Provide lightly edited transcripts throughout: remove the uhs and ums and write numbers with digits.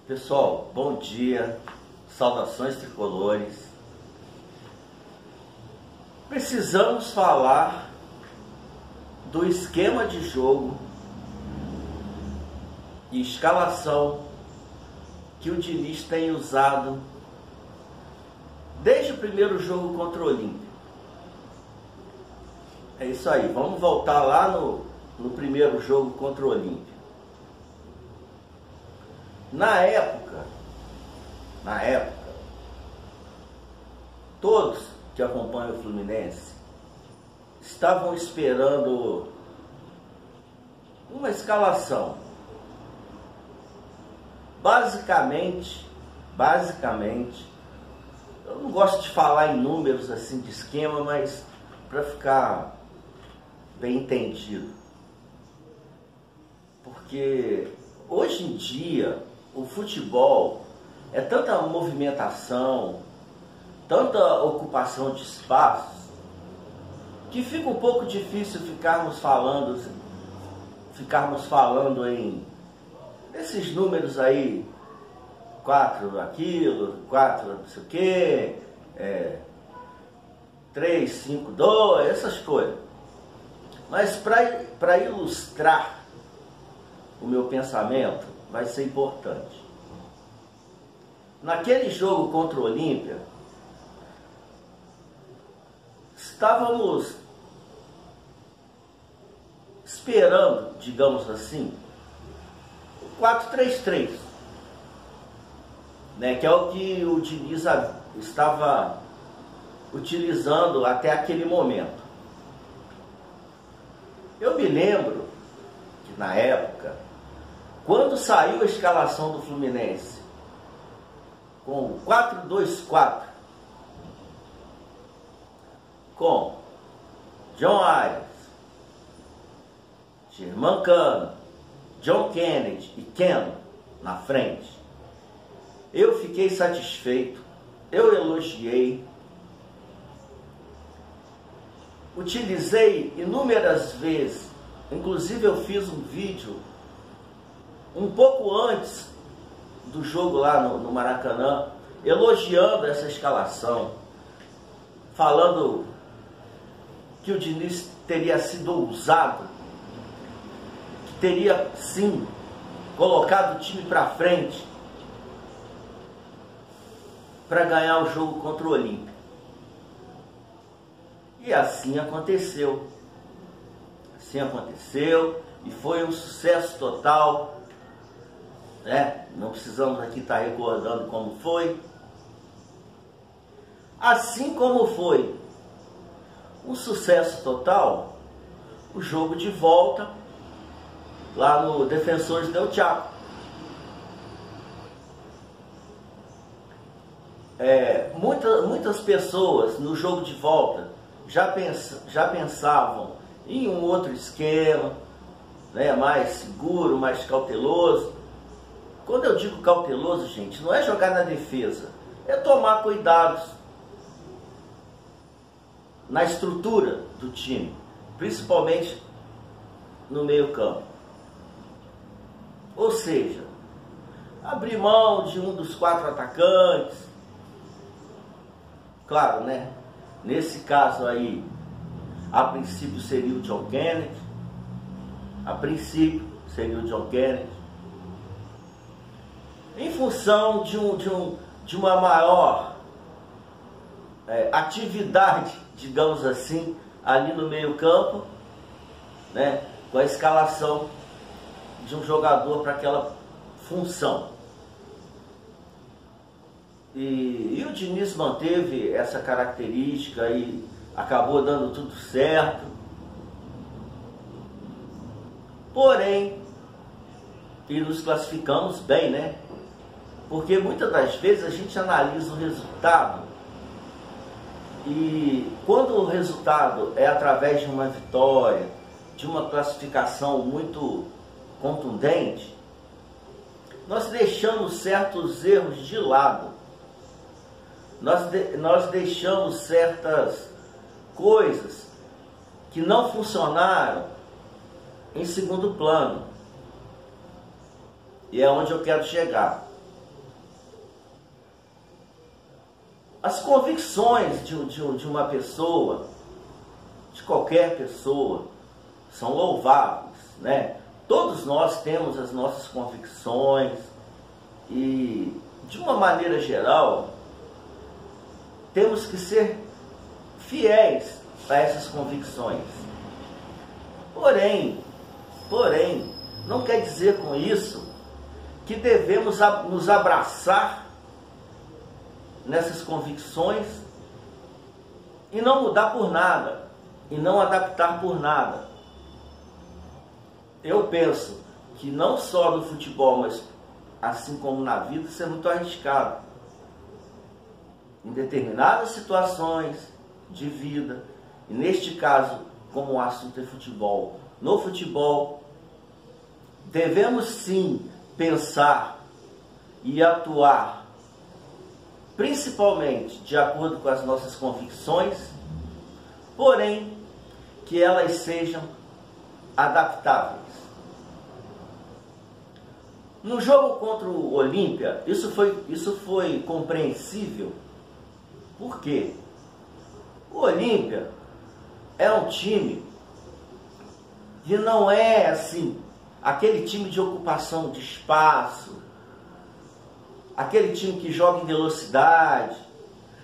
Pessoal, bom dia, saudações tricolores. Precisamos falar do esquema de jogo e escalação que o Diniz tem usado desde o primeiro jogo contra o Olímpia. É isso aí, vamos voltar lá no primeiro jogo contra o Olímpia. Na época, todos que acompanham o Fluminense estavam esperando uma escalação. Basicamente, eu não gosto de falar em números assim de esquema, mas para ficar bem entendido. Porque hoje em dia o futebol é tanta movimentação, tanta ocupação de espaços, que fica um pouco difícil ficarmos falando em esses números aí, 4 aquilo, 4 não sei o que, 3, 5, 2, essas coisas. Mas para ilustrar o meu pensamento, vai ser importante. Naquele jogo contra o Olímpia, estávamos esperando, digamos assim, o 4-3-3, né, que é o que o Diniz estava utilizando até aquele momento. Eu me lembro que na época, quando saiu a escalação do Fluminense com 4-2-4, com John Arias, Germancano, John Kennedy e Keno na frente, eu fiquei satisfeito, eu elogiei, utilizei inúmeras vezes, inclusive eu fiz um vídeo um pouco antes do jogo lá no Maracanã, elogiando essa escalação, falando que o Diniz teria sido ousado, que teria sim colocado o time para frente para ganhar o jogo contra o Olímpia. E assim aconteceu. E foi um sucesso total. Não precisamos aqui estar recordando como foi. Assim como foi um sucesso total o jogo de volta lá no Defensores del Chaco. Muitas pessoas no jogo de volta já pensavam em um outro esquema, mais seguro, mais cauteloso. Quando eu digo cauteloso, gente, não é jogar na defesa, é tomar cuidados na estrutura do time, principalmente no meio-campo. Ou seja, abrir mão de um dos 4 atacantes. Claro, nesse caso aí, a princípio seria o John Kennedy. Em função de uma maior atividade, digamos assim, ali no meio-campo, com a escalação de um jogador para aquela função. E o Diniz manteve essa característica e acabou dando tudo certo. Porém, e nos classificamos bem, porque muitas das vezes a gente analisa o resultado e quando o resultado é através de uma vitória, de uma classificação muito contundente, nós deixamos certos erros de lado. Nós deixamos certas coisas que não funcionaram em segundo plano. E é onde eu quero chegar. as convicções de uma pessoa, de qualquer pessoa, são louváveis, né? Todos nós temos as nossas convicções e, de uma maneira geral, temos que ser fiéis a essas convicções. Porém, não quer dizer com isso que devemos nos abraçar nessas convicções e não mudar por nada, e não adaptar por nada. Eu penso que não só no futebol, mas assim como na vida, isso é muito arriscado. Em determinadas situações de vida, e neste caso, como o assunto é futebol, no futebol, devemos sim pensar e atuar, principalmente de acordo com as nossas convicções, porém, que elas sejam adaptáveis. No jogo contra o Olímpia, isso foi compreensível. Por quê? O Olímpia é um time que não é assim, aquele time de ocupação de espaço, aquele time que joga em velocidade,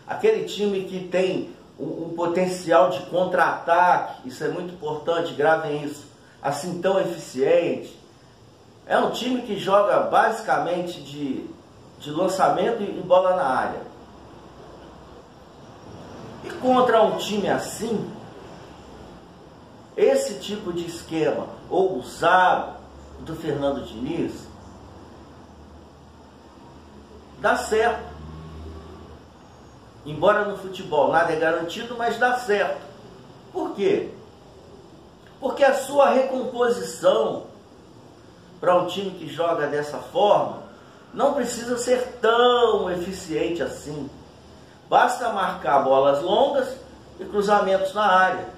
aquele time que tem um potencial de contra-ataque, isso é muito importante, gravem isso, assim tão eficiente. É um time que joga basicamente de lançamento e bola na área. E contra um time assim, esse tipo de esquema ousado do Fernando Diniz dá certo. Embora no futebol nada é garantido, mas dá certo. Por quê? Porque a sua recomposição para um time que joga dessa forma não precisa ser tão eficiente assim. Basta marcar bolas longas e cruzamentos na área.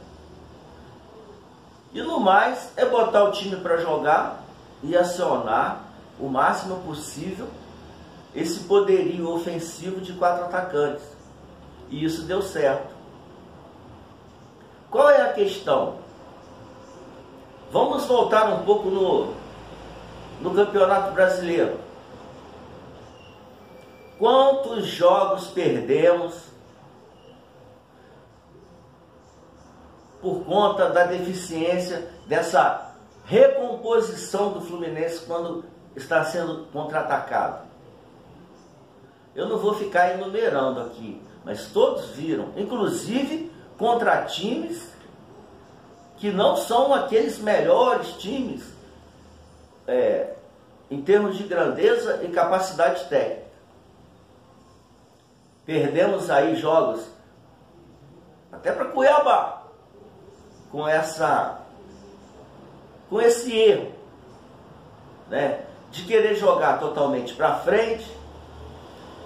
E no mais é botar o time para jogar e acionar o máximo possível esse poderio ofensivo de 4 atacantes. E isso deu certo. Qual é a questão? Vamos voltar um pouco no Campeonato Brasileiro. Quantos jogos perdemos por conta da deficiência dessa recomposição do Fluminense quando está sendo contra-atacado? Eu não vou ficar enumerando aqui, mas todos viram, inclusive contra times que não são aqueles melhores times em termos de grandeza e capacidade técnica. Perdemos aí jogos até para Cuiabá com esse erro, né, de querer jogar totalmente para frente,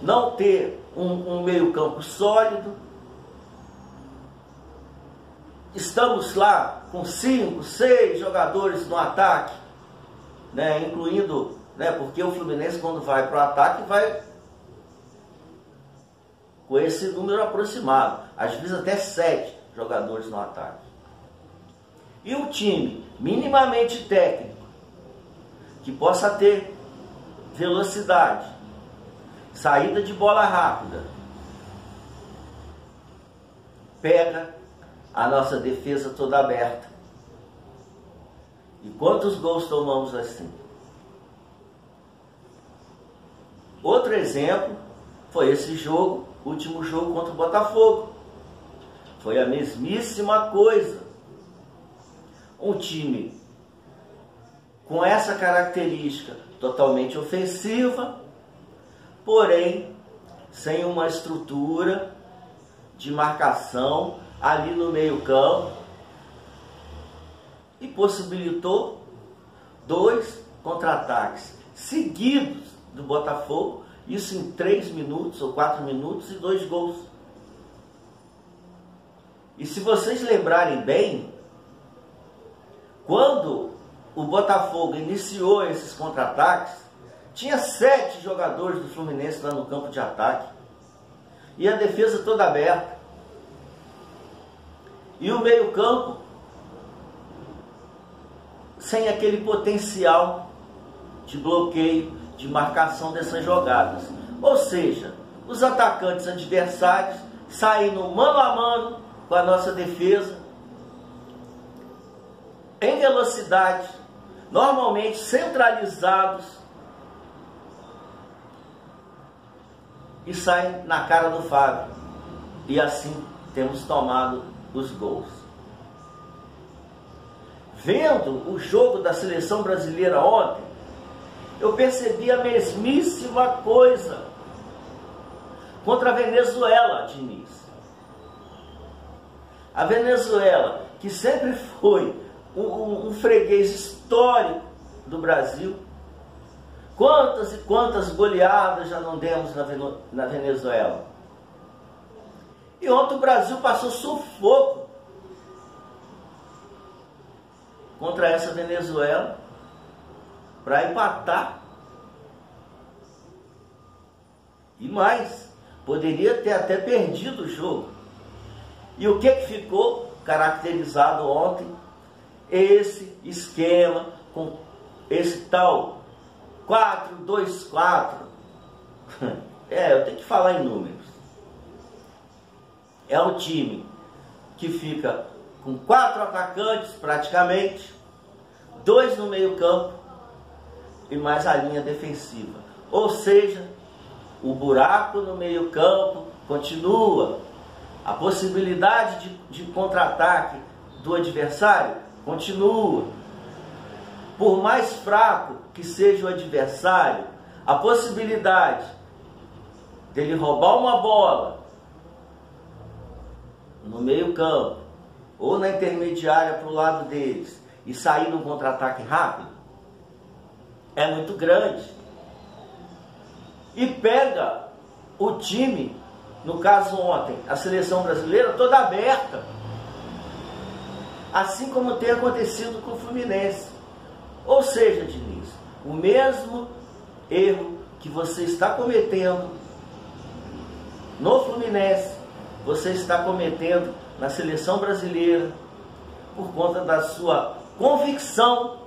não ter um meio-campo sólido. Estamos lá com 5, 6 jogadores no ataque, né, incluindo, né, porque o Fluminense quando vai para o ataque vai com esse número aproximado, às vezes até 7 jogadores no ataque. E um time minimamente técnico, que possa ter velocidade, saída de bola rápida, pega a nossa defesa toda aberta. E quantos gols tomamos assim? Outro exemplo foi esse jogo, último jogo contra o Botafogo. Foi a mesmíssima coisa. Um time com essa característica totalmente ofensiva, porém sem uma estrutura de marcação ali no meio-campo, e possibilitou 2 contra-ataques seguidos do Botafogo, isso em 3 minutos ou 4 minutos, e 2 gols. E se vocês lembrarem bem, quando o Botafogo iniciou esses contra-ataques, tinha 7 jogadores do Fluminense lá no campo de ataque. e a defesa toda aberta. E o meio-campo sem aquele potencial de bloqueio, de marcação dessas jogadas. Ou seja, os atacantes adversários saem no mano a mano com a nossa defesa, em velocidade, normalmente centralizados, e saem na cara do Fábio. E assim temos tomado os gols. Vendo o jogo da seleção brasileira ontem, eu percebi a mesmíssima coisa contra a Venezuela, Diniz. A Venezuela, que sempre foi um freguês histórico do Brasil. Quantas e quantas goleadas já não demos na Venezuela? E ontem o Brasil passou sufoco contra essa Venezuela para empatar. E mais, poderia ter até perdido o jogo. E o que ficou caracterizado ontem? Esse esquema com esse tal 4-2-4. Eu tenho que falar em números. É um time que fica com 4 atacantes praticamente, 2 no meio campo e mais a linha defensiva. Ou seja, o buraco no meio campo continua. A possibilidade de contra-ataque do adversário continua. Por mais fraco que seja o adversário, a possibilidade dele roubar uma bola no meio campo ou na intermediária para o lado deles e sair no contra-ataque rápido é muito grande. E pega o time, no caso ontem, a seleção brasileira toda aberta, assim como tem acontecido com o Fluminense. Ou seja, Diniz, o mesmo erro que você está cometendo no Fluminense, você está cometendo na seleção brasileira, por conta da sua convicção.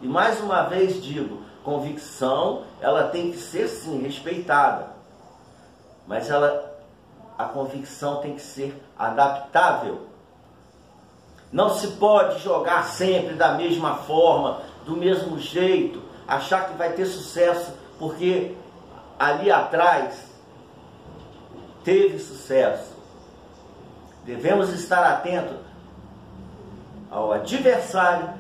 E mais uma vez digo, convicção, ela tem que ser sim respeitada, mas a convicção tem que ser adaptável. Não se pode jogar sempre da mesma forma, do mesmo jeito, achar que vai ter sucesso porque ali atrás teve sucesso. Devemos estar atentos ao adversário,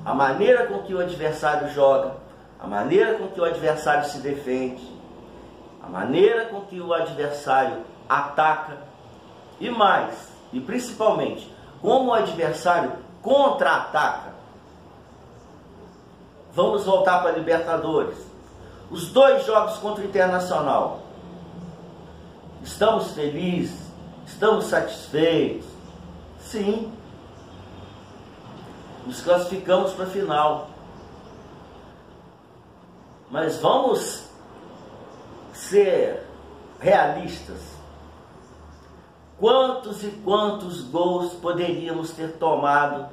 a maneira com que o adversário joga, a maneira com que o adversário se defende, a maneira com que o adversário ataca e mais, e principalmente, como o adversário contra-ataca. Vamos voltar para a Libertadores. Os 2 jogos contra o Internacional. Estamos felizes? Estamos satisfeitos? Sim. Nos classificamos para a final. Mas vamos ser realistas. Quantos e quantos gols poderíamos ter tomado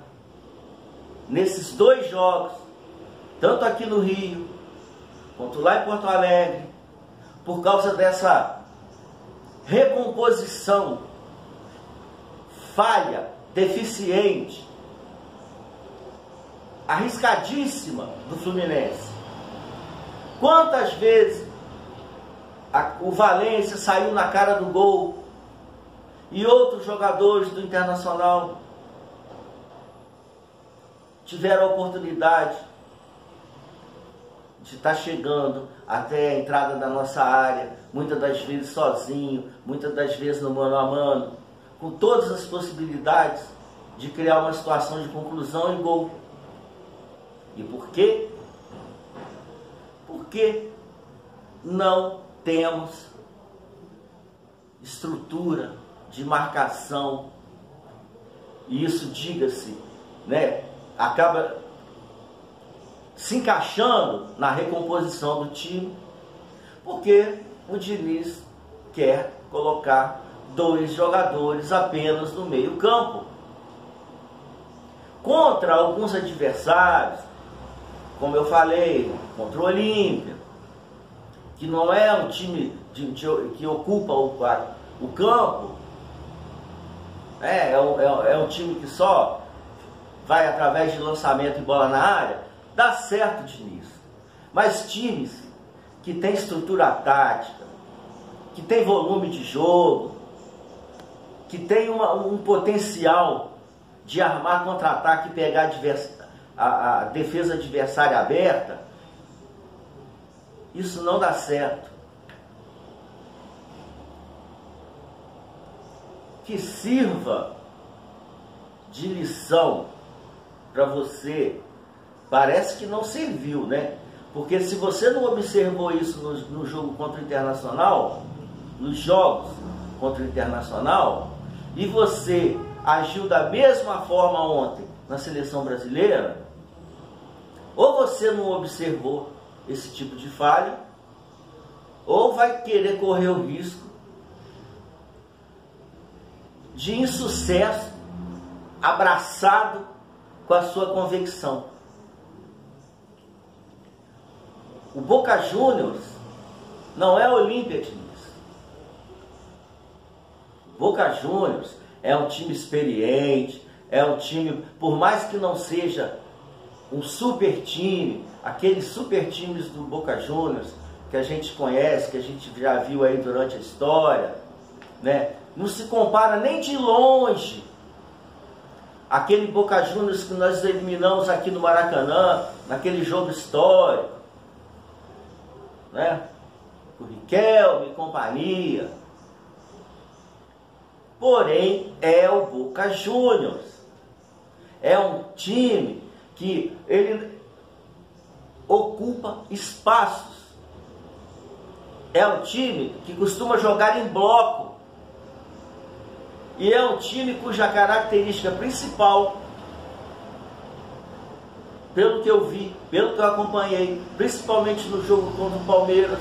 nesses 2 jogos, tanto aqui no Rio, quanto lá em Porto Alegre, por causa dessa recomposição falha, deficiente, arriscadíssima do Fluminense. Quantas vezes o Valência saiu na cara do gol e outros jogadores do Internacional tiveram a oportunidade de estar chegando até a entrada da nossa área, muitas das vezes sozinho, muitas das vezes no mano a mano, com todas as possibilidades de criar uma situação de conclusão e gol. E por quê? Porque não temos estrutura de marcação, e isso, diga-se, né, acaba se encaixando na recomposição do time, porque o Diniz quer colocar 2 jogadores apenas no meio campo. Contra alguns adversários, como eu falei, contra o Olímpia, que não é um time que ocupa o campo, é um time que só vai através de lançamento e bola na área, dá certo, Diniz. Mas times que tem estrutura tática, que tem volume de jogo, que tem um potencial de armar contra-ataque e pegar a defesa adversária aberta, isso não dá certo. Que sirva de lição para você. Parece que não serviu, né? Porque se você não observou isso no jogo contra o Internacional, nos jogos contra o Internacional, e você agiu da mesma forma ontem na seleção brasileira, ou você não observou esse tipo de falha, ou vai querer correr o risco de insucesso abraçado com a sua convicção. O Boca Juniors não é Olímpia, Diniz. Boca Juniors é um time experiente, é um time, por mais que não seja um super time, aqueles super times do Boca Juniors que a gente conhece, que a gente já viu aí durante a história, né? Não se compara nem de longe aquele Boca Juniors que nós eliminamos aqui no Maracanã, naquele jogo histórico, né? O Riquelme e companhia. Porém, é o Boca Juniors. É um time que ele ocupa espaços. É um time que costuma jogar em bloco. E é um time cuja característica principal, pelo que eu vi, pelo que eu acompanhei, principalmente no jogo contra o Palmeiras,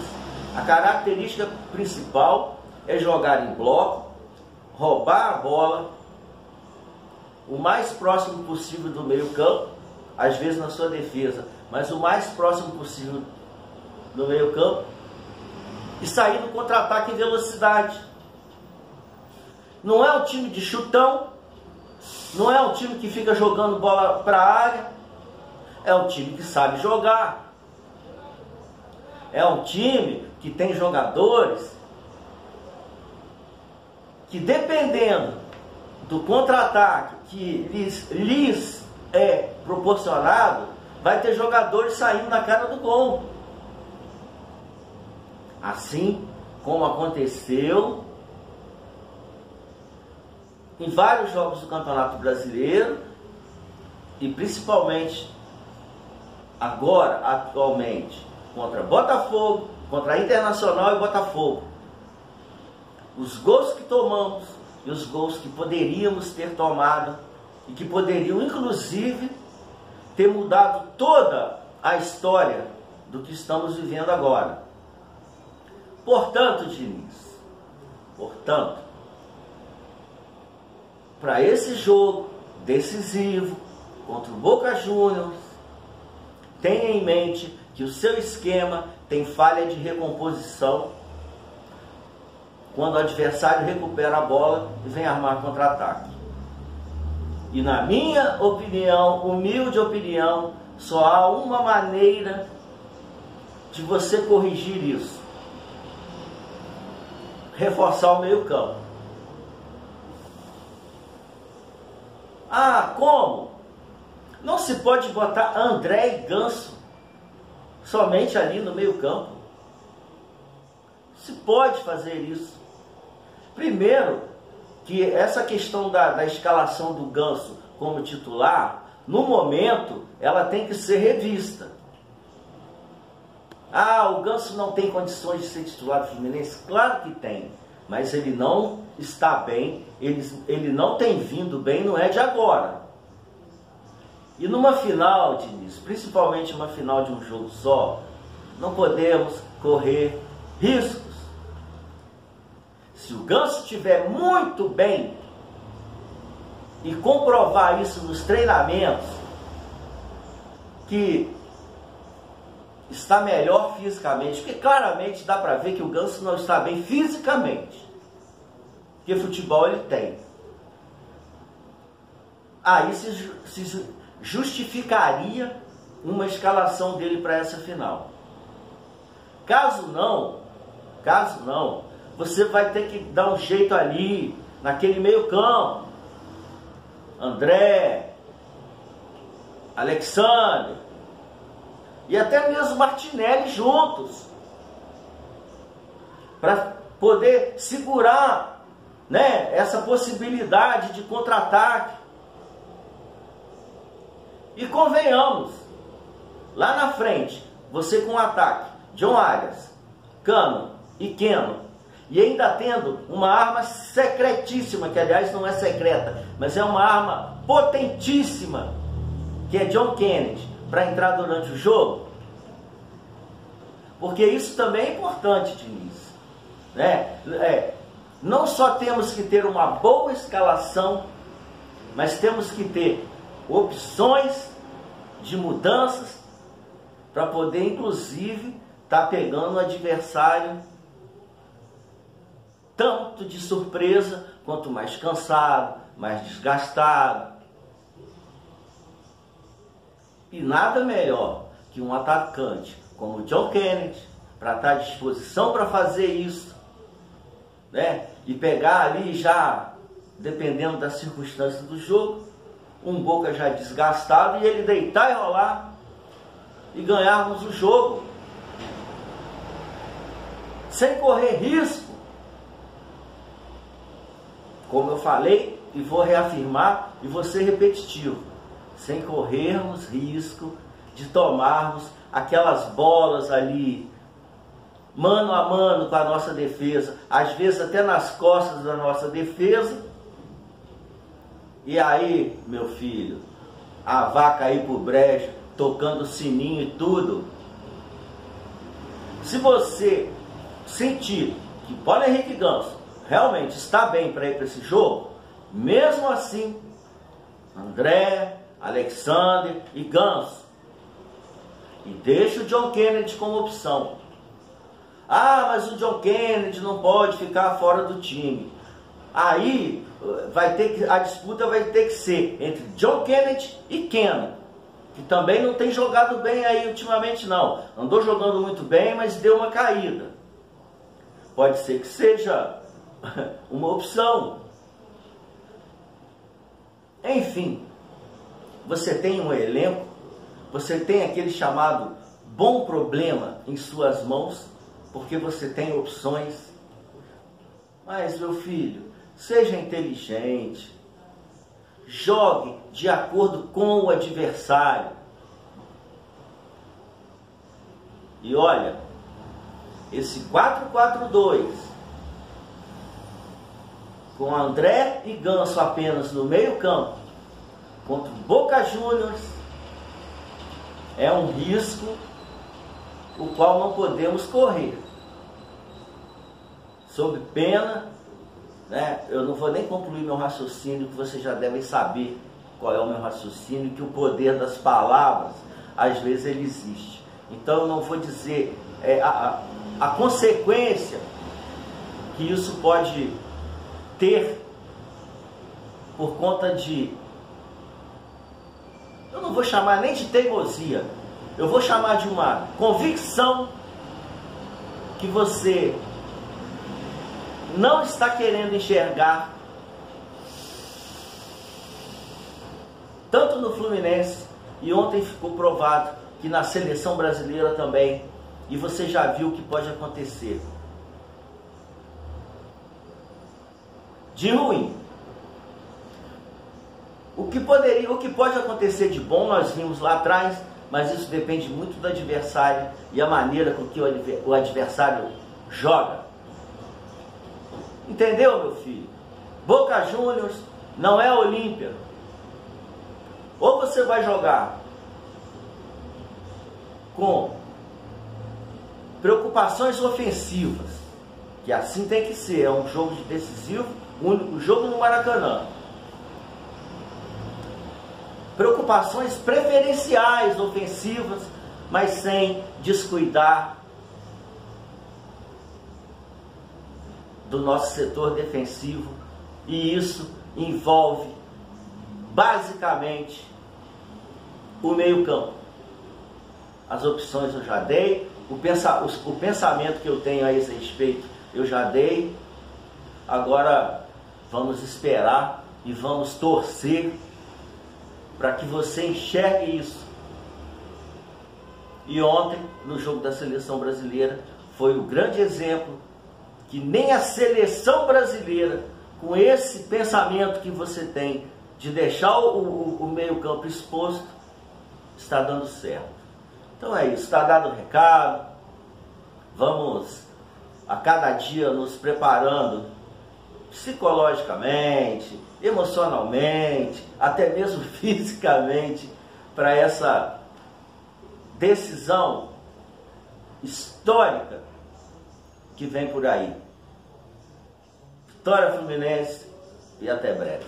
a característica principal é jogar em bloco, roubar a bola o mais próximo possível do meio campo, às vezes na sua defesa, mas o mais próximo possível do meio campo, e sair no contra-ataque em velocidade. Não é um time de chutão, não é um time que fica jogando bola para a área, é um time que sabe jogar. É um time que tem jogadores que, dependendo do contra-ataque que lhes é proporcionado, vai ter jogadores saindo na cara do gol. Assim como aconteceu em vários jogos do Campeonato Brasileiro e principalmente agora, atualmente, contra Botafogo, contra Internacional e Botafogo. Os gols que tomamos e os gols que poderíamos ter tomado e que poderiam, inclusive, ter mudado toda a história do que estamos vivendo agora. Portanto, Diniz, para esse jogo decisivo contra o Boca Juniors, tenha em mente que o seu esquema tem falha de recomposição quando o adversário recupera a bola e vem armar contra-ataque. E na minha opinião, humilde opinião, só há uma maneira de você corrigir isso: reforçar o meio-campo. Ah, como? Não se pode botar André e Ganso somente ali no meio-campo. Se pode fazer isso. Primeiro, que essa questão da escalação do Ganso como titular, no momento, ela tem que ser revista. Ah, o Ganso não tem condições de ser titular do Fluminense? Claro que tem, mas ele não está bem, ele não tem vindo bem, não é de agora. E numa final, Diniz, principalmente uma final de um jogo só, não podemos correr riscos Se o Ganso estiver muito bem e comprovar isso nos treinamentos, que está melhor fisicamente, porque claramente dá para ver que o Ganso não está bem fisicamente, porque futebol ele tem. Aí se justificaria uma escalação dele para essa final. Caso não, você vai ter que dar um jeito ali, naquele meio campo. André, Alexandre e até mesmo Martinelli juntos, para poder segurar, né, essa possibilidade de contra-ataque. E convenhamos, lá na frente, você com o ataque, John Arias, Cano e Keno, e ainda tendo uma arma secretíssima, que aliás não é secreta, mas é uma arma potentíssima, que é John Kennedy, para entrar durante o jogo. Porque isso também é importante, Diniz, né? Não só temos que ter uma boa escalação, mas temos que ter opções de mudanças para poder, inclusive, estar pegando o adversário tanto de surpresa, quanto mais cansado, mais desgastado. E nada melhor que um atacante como o John Kennedy, para estar à disposição para fazer isso, né? E pegar ali já, dependendo da circunstância do jogo, um Boca já desgastado, e ele deitar e rolar e ganharmos o jogo sem correr risco. Como eu falei e vou reafirmar e vou ser repetitivo, sem corrermos risco de tomarmos aquelas bolas ali mano a mano com a nossa defesa, às vezes até nas costas da nossa defesa. E aí, meu filho, a vaca aí pro brejo, tocando o sininho e tudo. Se você sentir que Paulo Henrique Ganso realmente está bem para ir para esse jogo, mesmo assim, André, Alexandre e Ganso, e deixa o John Kennedy como opção. Ah, mas o John Kennedy não pode ficar fora do time. Aí a disputa vai ter que ser entre John Kennedy e Keno, que também não tem jogado bem aí ultimamente não. Andou jogando muito bem, mas deu uma caída. Pode ser que seja uma opção. Enfim, você tem um elenco, você tem aquele chamado bom problema em suas mãos, porque você tem opções. Mas, meu filho, seja inteligente, jogue de acordo com o adversário. E olha, esse 4-4-2, com André e Ganso apenas no meio campo, contra o Boca Juniors, é um risco o qual não podemos correr. Sob pena, né? Eu não vou nem concluir meu raciocínio, que vocês já devem saber qual é o meu raciocínio, que o poder das palavras, às vezes, ele existe. Então eu não vou dizer a consequência que isso pode ter por conta de, eu não vou chamar nem de teimosia, eu vou chamar de uma convicção que você não está querendo enxergar, tanto no Fluminense, e ontem ficou provado que na seleção brasileira também, e você já viu o que pode acontecer de ruim. O que pode acontecer de bom nós vimos lá atrás, mas isso depende muito do adversário e a maneira com que o adversário joga. Entendeu, meu filho? Boca Juniors não é Olímpia. Ou você vai jogar com preocupações ofensivas, que assim tem que ser, é um jogo decisivo, o único jogo no Maracanã. Preocupações preferenciais, ofensivas, mas sem descuidar do nosso setor defensivo, e isso envolve basicamente o meio-campo. As opções eu já dei, o pensamento que eu tenho a esse respeito eu já dei. Agora vamos esperar e vamos torcer para que você enxergue isso. E ontem, no jogo da seleção brasileira, foi o grande exemplo que nem a seleção brasileira, com esse pensamento que você tem de deixar o meio-campo exposto, está dando certo. Então é isso, está dado o recado. Vamos a cada dia nos preparando psicologicamente, emocionalmente, até mesmo fisicamente, para essa decisão histórica que vem por aí. Vitória Fluminense e até breve.